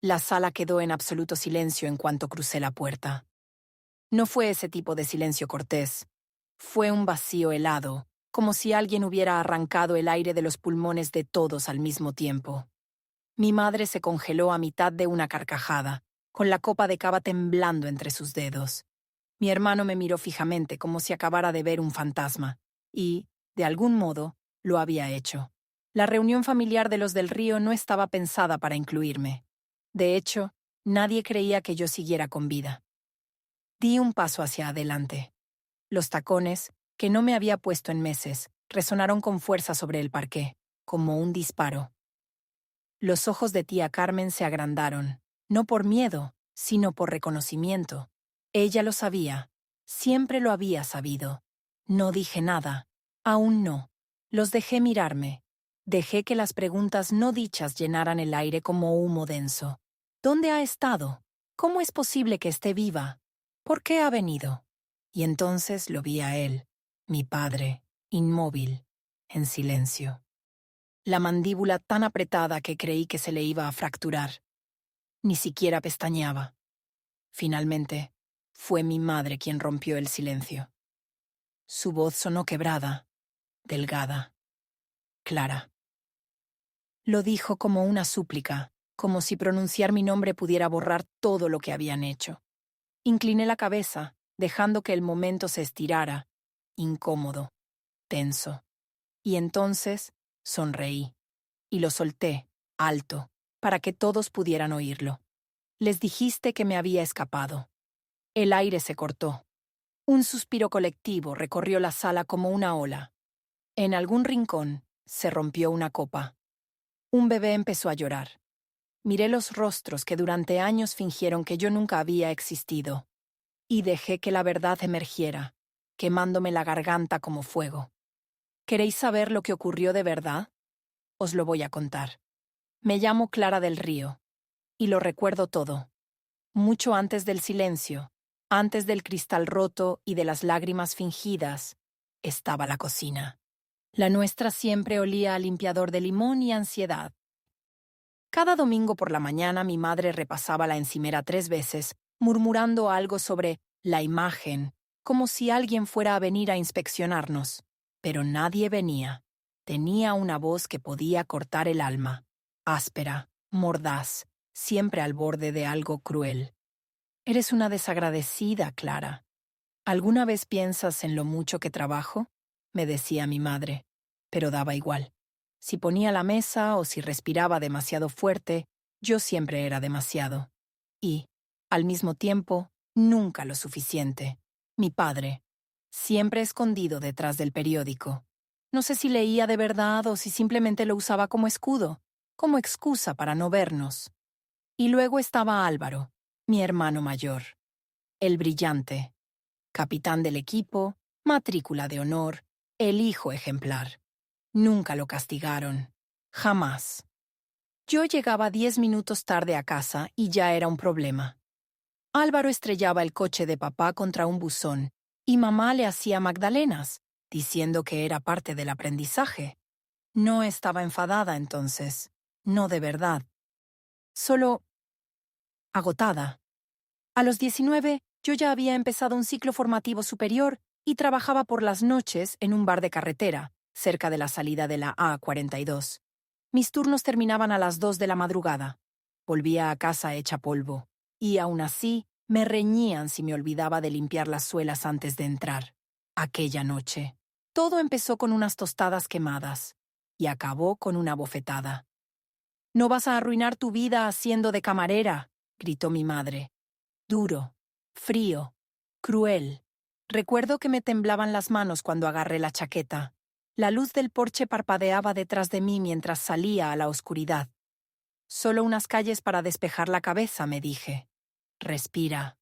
La sala quedó en absoluto silencio en cuanto crucé la puerta. No fue ese tipo de silencio cortés. Fue un vacío helado, como si alguien hubiera arrancado el aire de los pulmones de todos al mismo tiempo. Mi madre se congeló a mitad de una carcajada, con la copa de cava temblando entre sus dedos. Mi hermano me miró fijamente como si acabara de ver un fantasma, y, de algún modo, lo había hecho. La reunión familiar de los del río no estaba pensada para incluirme. De hecho, nadie creía que yo siguiera con vida. Di un paso hacia adelante. Los tacones, que no me había puesto en meses, resonaron con fuerza sobre el parqué, como un disparo. Los ojos de tía Carmen se agrandaron, no por miedo, sino por reconocimiento. Ella lo sabía, siempre lo había sabido. No dije nada, aún no. Los dejé mirarme. Dejé que las preguntas no dichas llenaran el aire como humo denso. ¿Dónde ha estado? ¿Cómo es posible que esté viva? ¿Por qué ha venido? Y entonces lo vi a él, mi padre, inmóvil, en silencio. La mandíbula tan apretada que creí que se le iba a fracturar. Ni siquiera pestañeaba. Finalmente, fue mi madre quien rompió el silencio. Su voz sonó quebrada, delgada, clara. Lo dijo como una súplica, como si pronunciar mi nombre pudiera borrar todo lo que habían hecho. Incliné la cabeza, dejando que el momento se estirara, incómodo, tenso. Y entonces sonreí. Y lo solté, alto, para que todos pudieran oírlo. Les dijiste que me había escapado. El aire se cortó. Un suspiro colectivo recorrió la sala como una ola. En algún rincón se rompió una copa. Un bebé empezó a llorar. Miré los rostros que durante años fingieron que yo nunca había existido. Y dejé que la verdad emergiera, quemándome la garganta como fuego. ¿Queréis saber lo que ocurrió de verdad? Os lo voy a contar. Me llamo Clara del Río. Y lo recuerdo todo. Mucho antes del silencio, antes del cristal roto y de las lágrimas fingidas, estaba la cocina. La nuestra siempre olía a limpiador de limón y ansiedad. Cada domingo por la mañana mi madre repasaba la encimera 3 veces, murmurando algo sobre la imagen, como si alguien fuera a venir a inspeccionarnos. Pero nadie venía. Tenía una voz que podía cortar el alma, áspera, mordaz, siempre al borde de algo cruel. Eres una desagradecida, Clara. ¿Alguna vez piensas en lo mucho que trabajo? Me decía mi madre, pero daba igual. Si ponía la mesa o si respiraba demasiado fuerte, yo siempre era demasiado. Y, al mismo tiempo, nunca lo suficiente. Mi padre, siempre escondido detrás del periódico. No sé si leía de verdad o si simplemente lo usaba como escudo, como excusa para no vernos. Y luego estaba Álvaro, mi hermano mayor. El brillante. Capitán del equipo, matrícula de honor, el hijo ejemplar. Nunca lo castigaron. Jamás. Yo llegaba 10 minutos tarde a casa y ya era un problema. Álvaro estrellaba el coche de papá contra un buzón y mamá le hacía magdalenas, diciendo que era parte del aprendizaje. No estaba enfadada entonces. No de verdad. Solo agotada. A los 19, yo ya había empezado un ciclo formativo superior y trabajaba por las noches en un bar de carretera, cerca de la salida de la A42. Mis turnos terminaban a las 2 de la madrugada. Volvía a casa hecha polvo, y aún así me reñían si me olvidaba de limpiar las suelas antes de entrar. Aquella noche. Todo empezó con unas tostadas quemadas, y acabó con una bofetada. «No vas a arruinar tu vida haciendo de camarera», gritó mi madre. Duro, frío, cruel. Recuerdo que me temblaban las manos cuando agarré la chaqueta. La luz del porche parpadeaba detrás de mí mientras salía a la oscuridad. Solo unas calles para despejar la cabeza, me dije. Respira.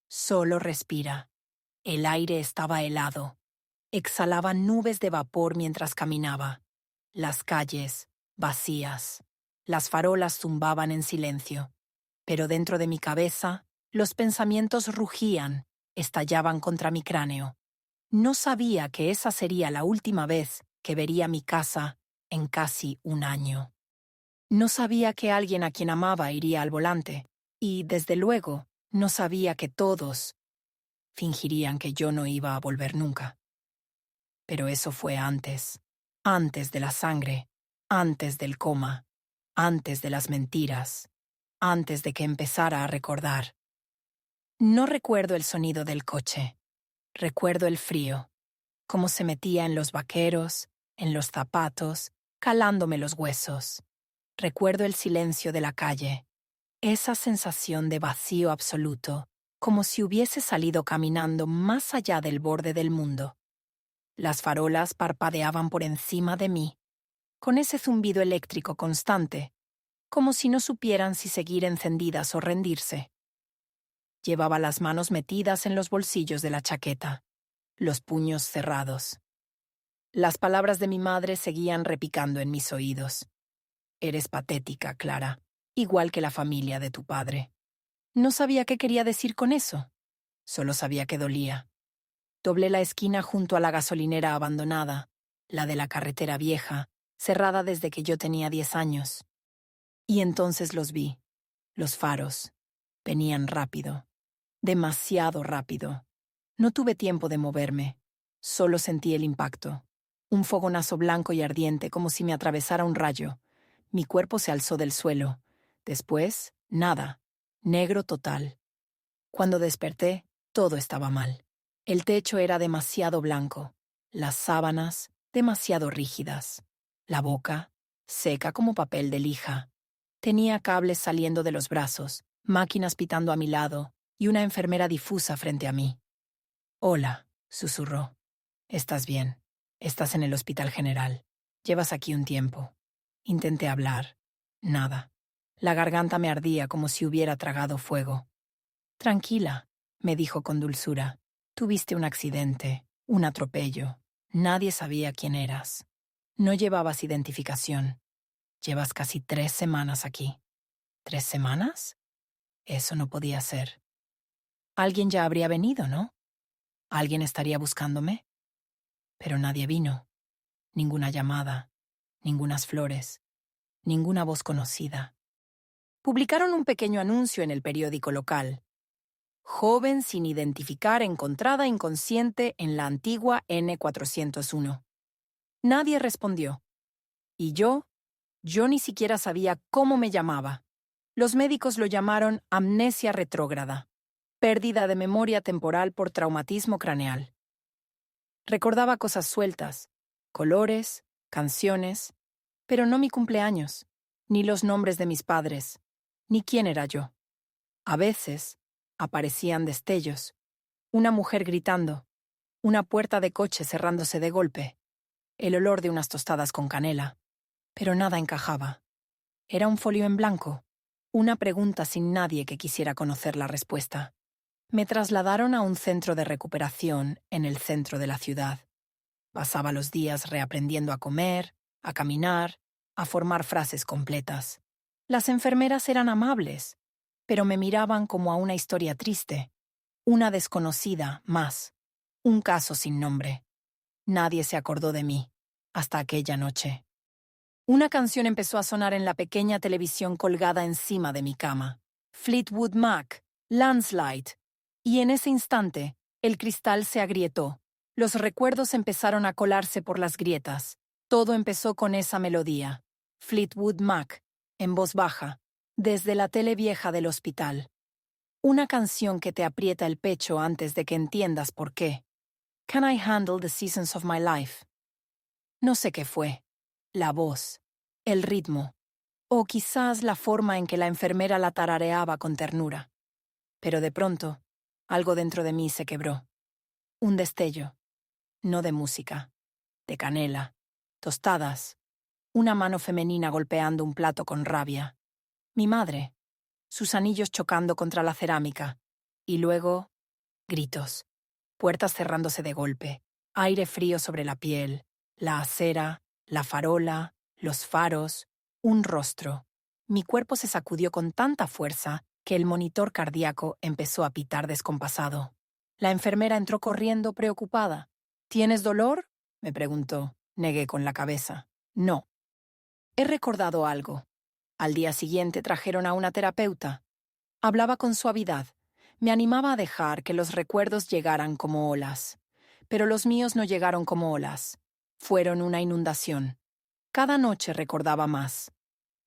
Solo respira. El aire estaba helado. Exhalaba nubes de vapor mientras caminaba. Las calles, vacías. Las farolas zumbaban en silencio. Pero dentro de mi cabeza, los pensamientos rugían, estallaban contra mi cráneo. No sabía que esa sería la última vez que vería mi casa en casi un año. No sabía que alguien a quien amaba iría al volante, y, desde luego, no sabía que todos fingirían que yo no iba a volver nunca. Pero eso fue antes de la sangre, antes del coma, antes de las mentiras, antes de que empezara a recordar. No recuerdo el sonido del coche, recuerdo el frío, cómo se metía en los vaqueros, en los zapatos, calándome los huesos. Recuerdo el silencio de la calle, esa sensación de vacío absoluto, como si hubiese salido caminando más allá del borde del mundo. Las farolas parpadeaban por encima de mí, con ese zumbido eléctrico constante, como si no supieran si seguir encendidas o rendirse. Llevaba las manos metidas en los bolsillos de la chaqueta, los puños cerrados. Las palabras de mi madre seguían repicando en mis oídos. Eres patética, Clara, igual que la familia de tu padre. No sabía qué quería decir con eso. Solo sabía que dolía. Doblé la esquina junto a la gasolinera abandonada, la de la carretera vieja, cerrada desde que yo tenía 10 años. Y entonces los vi. Los faros. Venían rápido. Demasiado rápido. No tuve tiempo de moverme. Solo sentí el impacto. Un fogonazo blanco y ardiente como si me atravesara un rayo. Mi cuerpo se alzó del suelo. Después, nada. Negro total. Cuando desperté, todo estaba mal. El techo era demasiado blanco. Las sábanas, demasiado rígidas. La boca, seca como papel de lija. Tenía cables saliendo de los brazos, máquinas pitando a mi lado y una enfermera difusa frente a mí. Hola, susurró. ¿Estás bien? Estás en el Hospital General. Llevas aquí un tiempo. Intenté hablar. Nada. La garganta me ardía como si hubiera tragado fuego. Tranquila, me dijo con dulzura. Tuviste un accidente, un atropello. Nadie sabía quién eras. No llevabas identificación. Llevas casi 3 semanas aquí. ¿3 semanas? Eso no podía ser. Alguien ya habría venido, ¿no? ¿Alguien estaría buscándome? Pero nadie vino. Ninguna llamada, ningunas flores, ninguna voz conocida. Publicaron un pequeño anuncio en el periódico local. Joven sin identificar encontrada inconsciente en la antigua N401. Nadie respondió. Y yo ni siquiera sabía cómo me llamaba. Los médicos lo llamaron amnesia retrógrada, pérdida de memoria temporal por traumatismo craneal. Recordaba cosas sueltas, colores, canciones, pero no mi cumpleaños, ni los nombres de mis padres, ni quién era yo. A veces aparecían destellos, una mujer gritando, una puerta de coche cerrándose de golpe, el olor de unas tostadas con canela, pero nada encajaba. Era un folio en blanco, una pregunta sin nadie que quisiera conocer la respuesta. Me trasladaron a un centro de recuperación en el centro de la ciudad. Pasaba los días reaprendiendo a comer, a caminar, a formar frases completas. Las enfermeras eran amables, pero me miraban como a una historia triste, una desconocida más, un caso sin nombre. Nadie se acordó de mí, hasta aquella noche. Una canción empezó a sonar en la pequeña televisión colgada encima de mi cama. Fleetwood Mac, Landslide. Y en ese instante, el cristal se agrietó. Los recuerdos empezaron a colarse por las grietas. Todo empezó con esa melodía. Fleetwood Mac, en voz baja, desde la tele vieja del hospital. Una canción que te aprieta el pecho antes de que entiendas por qué. Can I handle the seasons of my life? No sé qué fue. La voz, el ritmo, o quizás la forma en que la enfermera la tarareaba con ternura. Pero de pronto, algo dentro de mí se quebró. Un destello, no de música, de canela, tostadas, una mano femenina golpeando un plato con rabia. Mi madre, sus anillos chocando contra la cerámica, y luego, gritos, puertas cerrándose de golpe, aire frío sobre la piel, la acera, la farola, los faros, un rostro. Mi cuerpo se sacudió con tanta fuerza que el monitor cardíaco empezó a pitar descompasado. La enfermera entró corriendo preocupada. ¿Tienes dolor?, me preguntó. Negué con la cabeza. No. He recordado algo. Al día siguiente trajeron a una terapeuta. Hablaba con suavidad. Me animaba a dejar que los recuerdos llegaran como olas. Pero los míos no llegaron como olas. Fueron una inundación. Cada noche recordaba más.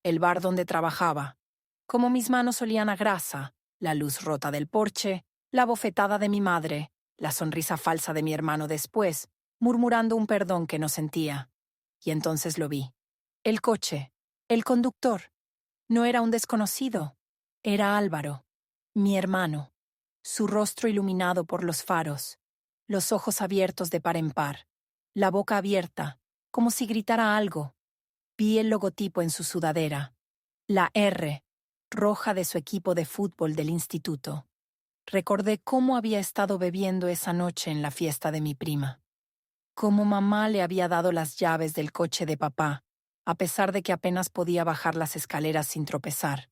El bar donde trabajaba. Cómo mis manos olían a grasa, la luz rota del porche, la bofetada de mi madre, la sonrisa falsa de mi hermano después, murmurando un perdón que no sentía. Y entonces lo vi. El coche. El conductor. No era un desconocido. Era Álvaro. Mi hermano. Su rostro iluminado por los faros. Los ojos abiertos de par en par. La boca abierta, como si gritara algo. Vi el logotipo en su sudadera. La R, roja de su equipo de fútbol del instituto. Recordé cómo había estado bebiendo esa noche en la fiesta de mi prima. Cómo mamá le había dado las llaves del coche de papá, a pesar de que apenas podía bajar las escaleras sin tropezar.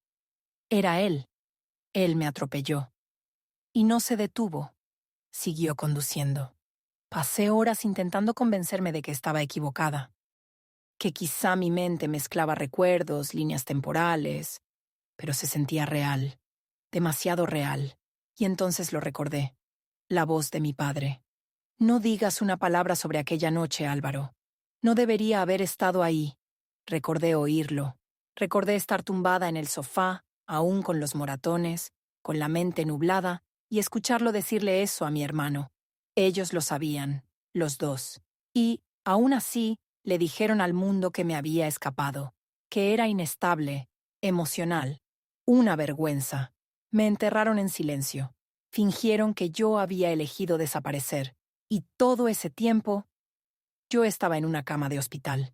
Era él. Él me atropelló. Y no se detuvo. Siguió conduciendo. Pasé horas intentando convencerme de que estaba equivocada. Que quizá mi mente mezclaba recuerdos, líneas temporales, pero se sentía real, demasiado real. Y entonces lo recordé. La voz de mi padre. No digas una palabra sobre aquella noche, Álvaro. No debería haber estado ahí. Recordé oírlo. Recordé estar tumbada en el sofá, aún con los moratones, con la mente nublada, y escucharlo decirle eso a mi hermano. Ellos lo sabían, los dos. Y, aún así, le dijeron al mundo que me había escapado, que era inestable, emocional, una vergüenza. Me enterraron en silencio. Fingieron que yo había elegido desaparecer. Y todo ese tiempo, yo estaba en una cama de hospital,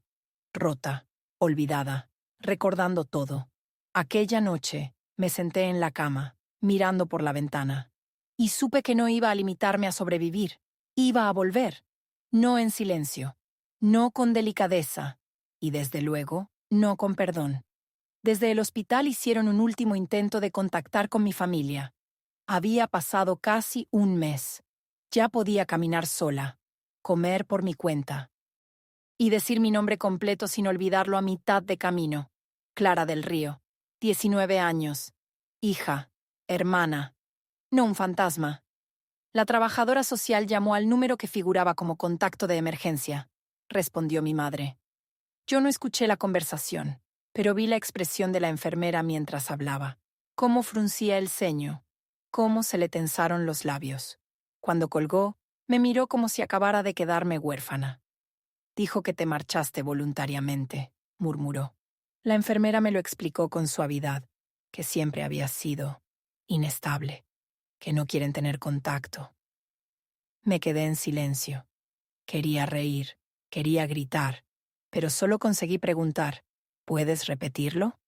rota, olvidada, recordando todo. Aquella noche, me senté en la cama, mirando por la ventana, y supe que no iba a limitarme a sobrevivir, iba a volver, no en silencio, no con delicadeza, y desde luego, no con perdón. Desde el hospital hicieron un último intento de contactar con mi familia. Había pasado casi un mes. Ya podía caminar sola, comer por mi cuenta y decir mi nombre completo sin olvidarlo a mitad de camino. Clara del Río, 19 años, hija, hermana, no un fantasma. La trabajadora social llamó al número que figuraba como contacto de emergencia, respondió mi madre. Yo no escuché la conversación, pero vi la expresión de la enfermera mientras hablaba, cómo fruncía el ceño, cómo se le tensaron los labios. Cuando colgó, me miró como si acabara de quedarme huérfana. Dijo que te marchaste voluntariamente, murmuró. La enfermera me lo explicó con suavidad, que siempre había sido inestable, que no quieren tener contacto. Me quedé en silencio. Quería reír, quería gritar, pero solo conseguí preguntar, ¿puedes repetirlo?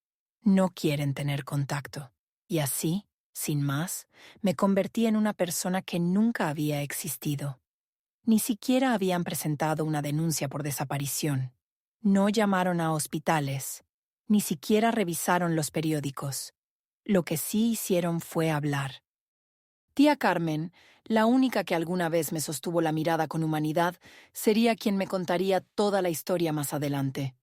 No quieren tener contacto. Y así, sin más, me convertí en una persona que nunca había existido. Ni siquiera habían presentado una denuncia por desaparición. No llamaron a hospitales. Ni siquiera revisaron los periódicos. Lo que sí hicieron fue hablar. Tía Carmen, la única que alguna vez me sostuvo la mirada con humanidad, sería quien me contaría toda la historia más adelante.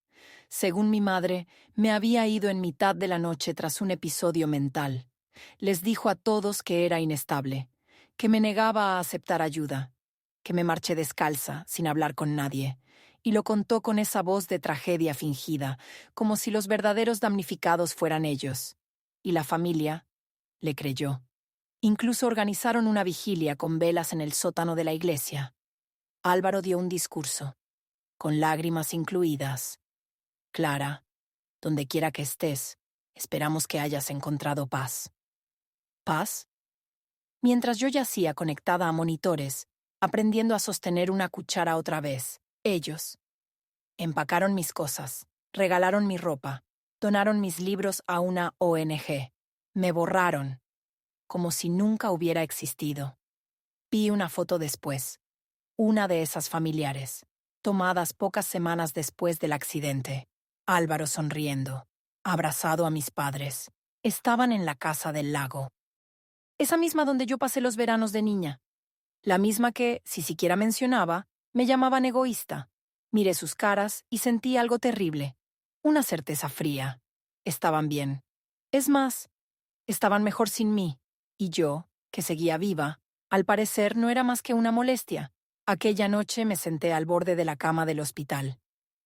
Según mi madre, me había ido en mitad de la noche tras un episodio mental. Les dijo a todos que era inestable, que me negaba a aceptar ayuda, que me marché descalza, sin hablar con nadie, y lo contó con esa voz de tragedia fingida, como si los verdaderos damnificados fueran ellos. Y la familia le creyó. Incluso organizaron una vigilia con velas en el sótano de la iglesia. Álvaro dio un discurso, con lágrimas incluidas. Clara, donde quiera que estés, esperamos que hayas encontrado paz. ¿Paz? Mientras yo yacía conectada a monitores, aprendiendo a sostener una cuchara otra vez, ellos empacaron mis cosas, regalaron mi ropa, donaron mis libros a una ONG. Me borraron, como si nunca hubiera existido. Vi una foto después, una de esas familiares, tomadas pocas semanas después del accidente. Álvaro sonriendo, abrazado a mis padres. Estaban en la casa del lago. Esa misma donde yo pasé los veranos de niña. La misma que, si siquiera mencionaba, me llamaban egoísta. Miré sus caras y sentí algo terrible. Una certeza fría. estaban bien. Es más, estaban mejor sin mí. Y yo, que seguía viva, al parecer no era más que una molestia. Aquella noche me senté al borde de la cama del hospital.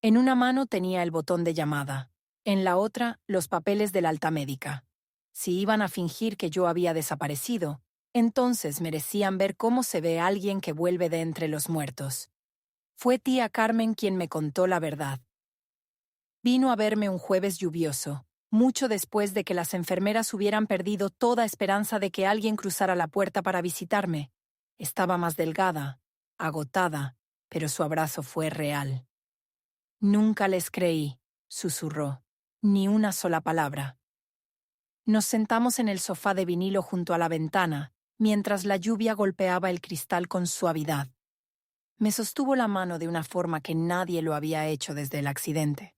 En una mano tenía el botón de llamada, en la otra los papeles de la alta médica. Si iban a fingir que yo había desaparecido, entonces merecían ver cómo se ve a alguien que vuelve de entre los muertos. Fue tía Carmen quien me contó la verdad. Vino a verme un jueves lluvioso, mucho después de que las enfermeras hubieran perdido toda esperanza de que alguien cruzara la puerta para visitarme. Estaba más delgada, agotada, pero su abrazo fue real. Nunca les creí, susurró, ni una sola palabra. Nos sentamos en el sofá de vinilo junto a la ventana, mientras la lluvia golpeaba el cristal con suavidad. Me sostuvo la mano de una forma que nadie lo había hecho desde el accidente.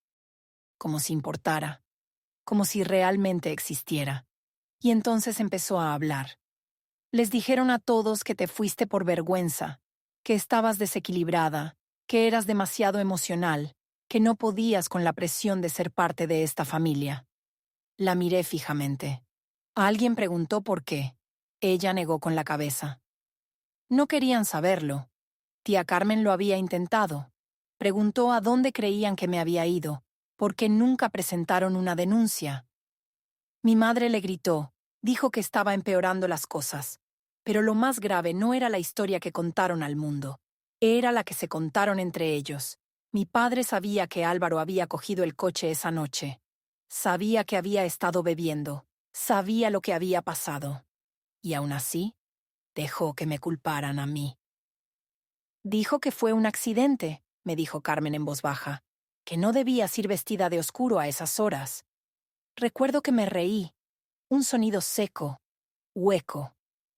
Como si importara, como si realmente existiera. Y entonces empezó a hablar. Les dijeron a todos que te fuiste por vergüenza, que estabas desequilibrada, que eras demasiado emocional, que no podías con la presión de ser parte de esta familia. La miré fijamente. Alguien preguntó por qué. Ella negó con la cabeza. No querían saberlo. Tía Carmen lo había intentado. Preguntó a dónde creían que me había ido, porque nunca presentaron una denuncia. Mi madre le gritó, dijo que estaba empeorando las cosas. Pero lo más grave no era la historia que contaron al mundo, era la que se contaron entre ellos. Mi padre sabía que Álvaro había cogido el coche esa noche. Sabía que había estado bebiendo, sabía lo que había pasado. Y aún así, dejó que me culparan a mí. Dijo que fue un accidente, me dijo Carmen en voz baja, que no debías ir vestida de oscuro a esas horas. Recuerdo que me reí. Un sonido seco, hueco.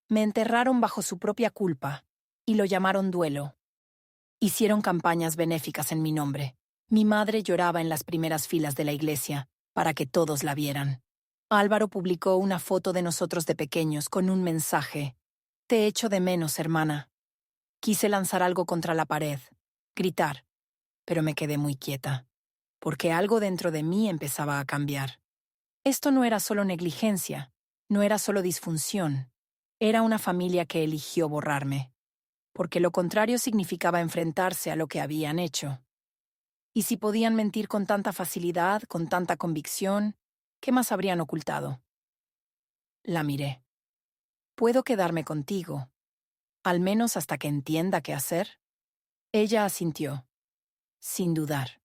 Me enterraron bajo su propia culpa, y lo llamaron duelo. Hicieron campañas benéficas en mi nombre. Mi madre lloraba en las primeras filas de la iglesia, para que todos la vieran. Álvaro publicó una foto de nosotros de pequeños con un mensaje. Te echo de menos, hermana. Quise lanzar algo contra la pared, gritar, pero me quedé muy quieta, porque algo dentro de mí empezaba a cambiar. Esto no era solo negligencia, no era solo disfunción, era una familia que eligió borrarme, porque lo contrario significaba enfrentarse a lo que habían hecho. Y si podían mentir con tanta facilidad, con tanta convicción, ¿qué más habrían ocultado? La miré. ¿Puedo quedarme contigo? Al menos hasta que entienda qué hacer. Ella asintió, sin dudar.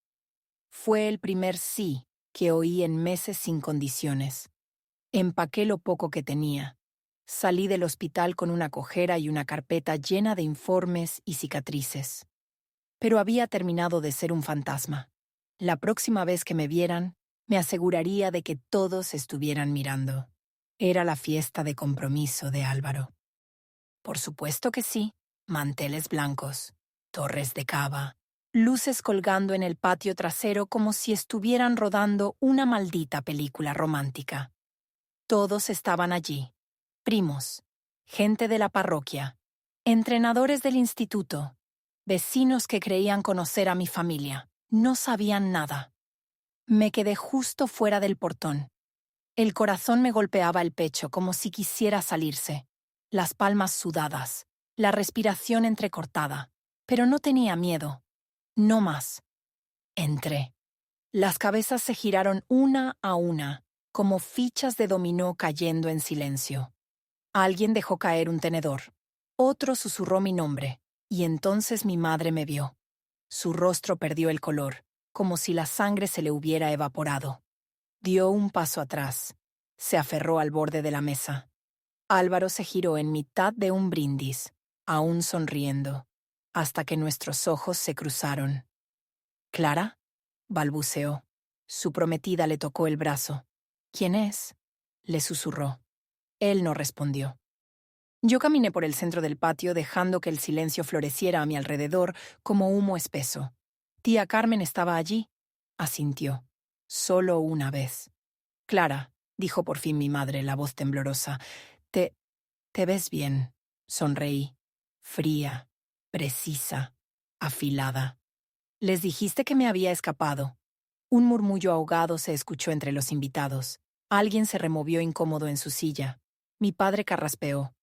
Fue el primer sí que oí en meses sin condiciones. Empaqué lo poco que tenía. Salí del hospital con una cojera y una carpeta llena de informes y cicatrices. Pero había terminado de ser un fantasma. La próxima vez que me vieran, me aseguraría de que todos estuvieran mirando. Era la fiesta de compromiso de Álvaro. Por supuesto que sí, manteles blancos, torres de cava, luces colgando en el patio trasero como si estuvieran rodando una maldita película romántica. Todos estaban allí, primos, gente de la parroquia, entrenadores del instituto, vecinos que creían conocer a mi familia. No sabían nada. Me quedé justo fuera del portón. El corazón me golpeaba el pecho como si quisiera salirse, las palmas sudadas, la respiración entrecortada, pero no tenía miedo. No más. Entré. Las cabezas se giraron una a una, como fichas de dominó cayendo en silencio. Alguien dejó caer un tenedor. Otro susurró mi nombre, y entonces mi madre me vio. Su rostro perdió el color, como si la sangre se le hubiera evaporado. Dio un paso atrás. Se aferró al borde de la mesa. Álvaro se giró en mitad de un brindis, aún sonriendo, hasta que nuestros ojos se cruzaron. ¿Clara? Balbuceó. Su prometida le tocó el brazo. ¿Quién es? Le susurró. Él no respondió. Yo caminé por el centro del patio dejando que el silencio floreciera a mi alrededor como humo espeso. Tía Carmen estaba allí. Asintió. Solo una vez. Clara, dijo por fin mi madre, la voz temblorosa. Te ves bien. Sonreí. Fría, precisa, afilada. Les dijiste que me había escapado. Un murmullo ahogado se escuchó entre los invitados. Alguien se removió incómodo en su silla. Mi padre carraspeó.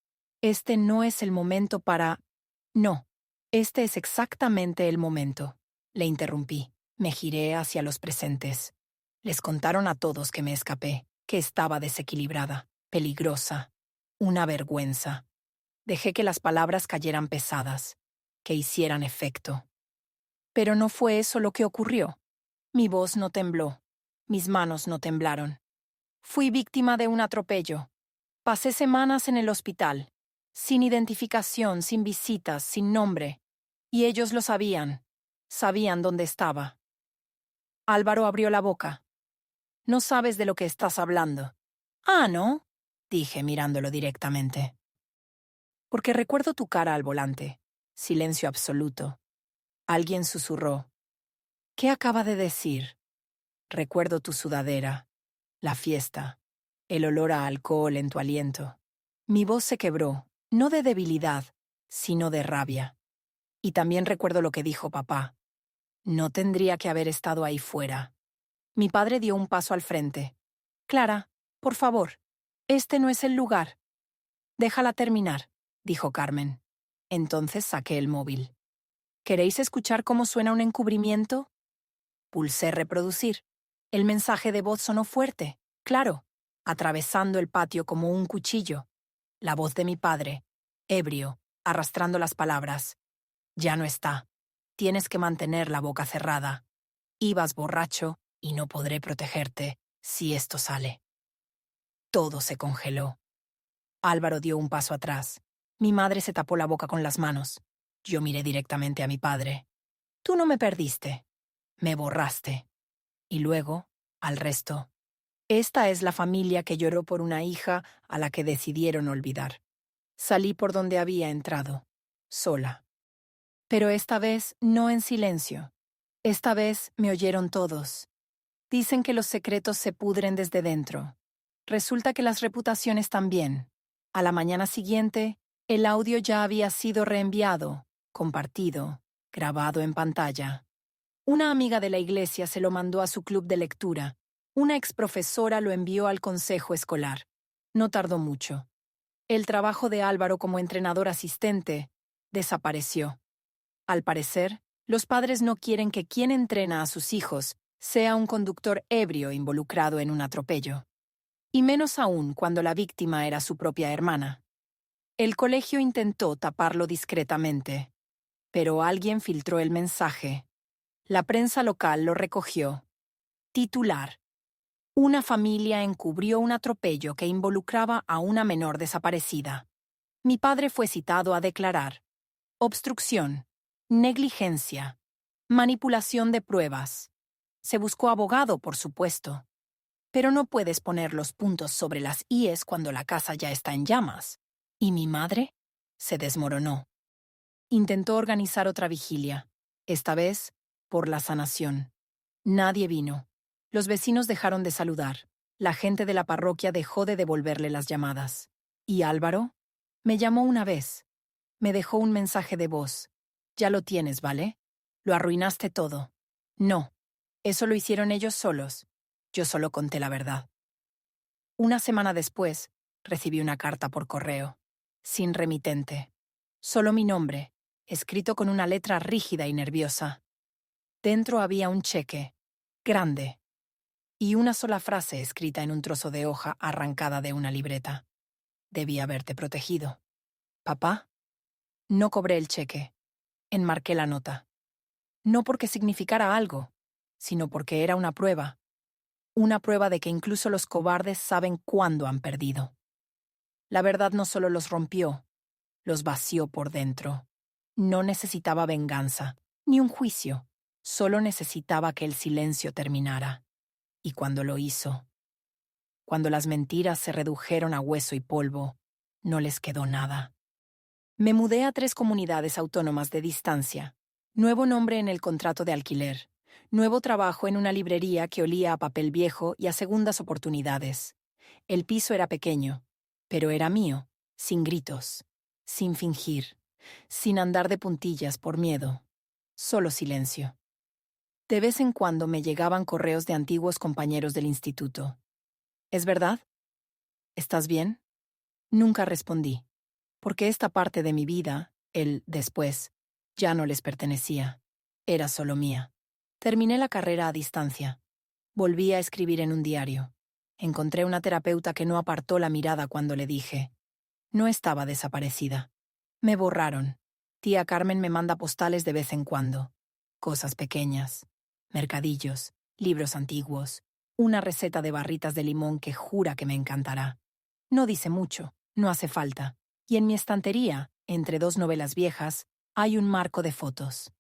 Este no es el momento para... No, este es exactamente el momento. Le interrumpí. Me giré hacia los presentes. Les contaron a todos que me escapé, que estaba desequilibrada, peligrosa, una vergüenza. Dejé que las palabras cayeran pesadas, que hicieran efecto. Pero no fue eso lo que ocurrió. Mi voz no tembló, mis manos no temblaron. Fui víctima de un atropello. Pasé semanas en el hospital, sin identificación, sin visitas, sin nombre. Y ellos lo sabían. Sabían dónde estaba. Álvaro abrió la boca. No sabes de lo que estás hablando. Ah, ¿no? Dije mirándolo directamente. Porque recuerdo tu cara al volante. Silencio absoluto. Alguien susurró. ¿Qué acaba de decir? Recuerdo tu sudadera, la fiesta, el olor a alcohol en tu aliento. Mi voz se quebró, no de debilidad, sino de rabia. Y también recuerdo lo que dijo papá. No tendría que haber estado ahí fuera. Mi padre dio un paso al frente. Clara, por favor, este no es el lugar. Déjala terminar, dijo Carmen. Entonces saqué el móvil. ¿Queréis escuchar cómo suena un encubrimiento? Pulsé reproducir. El mensaje de voz sonó fuerte, claro, atravesando el patio como un cuchillo. La voz de mi padre, ebrio, arrastrando las palabras. Ya no está. Tienes que mantener la boca cerrada. Ibas borracho y no podré protegerte si esto sale. Todo se congeló. Álvaro dio un paso atrás. Mi madre se tapó la boca con las manos. Yo miré directamente a mi padre. Tú no me perdiste. Me borraste. Y luego, al resto. Esta es la familia que lloró por una hija a la que decidieron olvidar. Salí por donde había entrado, sola. Pero esta vez no en silencio. Esta vez me oyeron todos. Dicen que los secretos se pudren desde dentro. Resulta que las reputaciones también. A la mañana siguiente, el audio ya había sido reenviado, compartido, grabado en pantalla. Una amiga de la iglesia se lo mandó a su club de lectura. Una exprofesora lo envió al consejo escolar. No tardó mucho. El trabajo de Álvaro como entrenador asistente desapareció. Al parecer, los padres no quieren que quien entrena a sus hijos sea un conductor ebrio involucrado en un atropello. Y menos aún cuando la víctima era su propia hermana. El colegio intentó taparlo discretamente, pero alguien filtró el mensaje. La prensa local lo recogió. Titular. Una familia encubrió un atropello que involucraba a una menor desaparecida. Mi padre fue citado a declarar. Obstrucción. Negligencia. Manipulación de pruebas. Se buscó abogado, por supuesto. Pero no puedes poner los puntos sobre las íes cuando la casa ya está en llamas. ¿Y mi madre? Se desmoronó. Intentó organizar otra vigilia. Esta vez, por la sanación. Nadie vino. Los vecinos dejaron de saludar. La gente de la parroquia dejó de devolverle las llamadas. ¿Y Álvaro? Me llamó una vez. Me dejó un mensaje de voz. Ya lo tienes, ¿vale? Lo arruinaste todo. No. Eso lo hicieron ellos solos. Yo solo conté la verdad. Una semana después, recibí una carta por correo. Sin remitente. Solo mi nombre, escrito con una letra rígida y nerviosa. Dentro había un cheque, grande, y una sola frase escrita en un trozo de hoja arrancada de una libreta. Debí haberte protegido. ¿Papá? No cobré el cheque. Enmarqué la nota. No porque significara algo, sino porque era una prueba. Una prueba de que incluso los cobardes saben cuándo han perdido. La verdad no solo los rompió, los vació por dentro. No necesitaba venganza, ni un juicio. Solo necesitaba que el silencio terminara. Y cuando lo hizo, cuando las mentiras se redujeron a hueso y polvo, no les quedó nada. Me mudé a 3 comunidades autónomas de distancia. Nuevo nombre en el contrato de alquiler. Nuevo trabajo en una librería que olía a papel viejo y a segundas oportunidades. El piso era pequeño, pero era mío, sin gritos, sin fingir, sin andar de puntillas por miedo. Solo silencio. De vez en cuando me llegaban correos de antiguos compañeros del instituto. ¿Es verdad? ¿Estás bien? Nunca respondí, porque esta parte de mi vida, el después, ya no les pertenecía. Era solo mía. Terminé la carrera a distancia. Volví a escribir en un diario. Encontré una terapeuta que no apartó la mirada cuando le dije. No estaba desaparecida. Me borraron. Tía Carmen me manda postales de vez en cuando. Cosas pequeñas. Mercadillos, libros antiguos, una receta de barritas de limón que jura que me encantará. No dice mucho, no hace falta. Y en mi estantería, entre dos novelas viejas, hay un marco de fotos.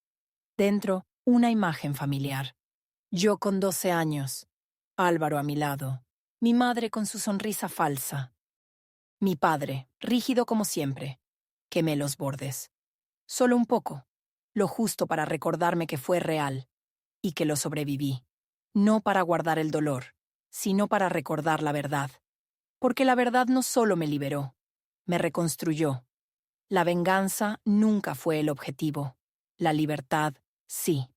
Dentro, una imagen familiar. Yo con 12 años. Álvaro a mi lado. Mi madre con su sonrisa falsa. Mi padre, rígido como siempre. Quemé los bordes. Solo un poco. Lo justo para recordarme que fue real. Y que lo sobreviví. No para guardar el dolor, sino para recordar la verdad. Porque la verdad no solo me liberó, me reconstruyó. La venganza nunca fue el objetivo. La libertad, sí.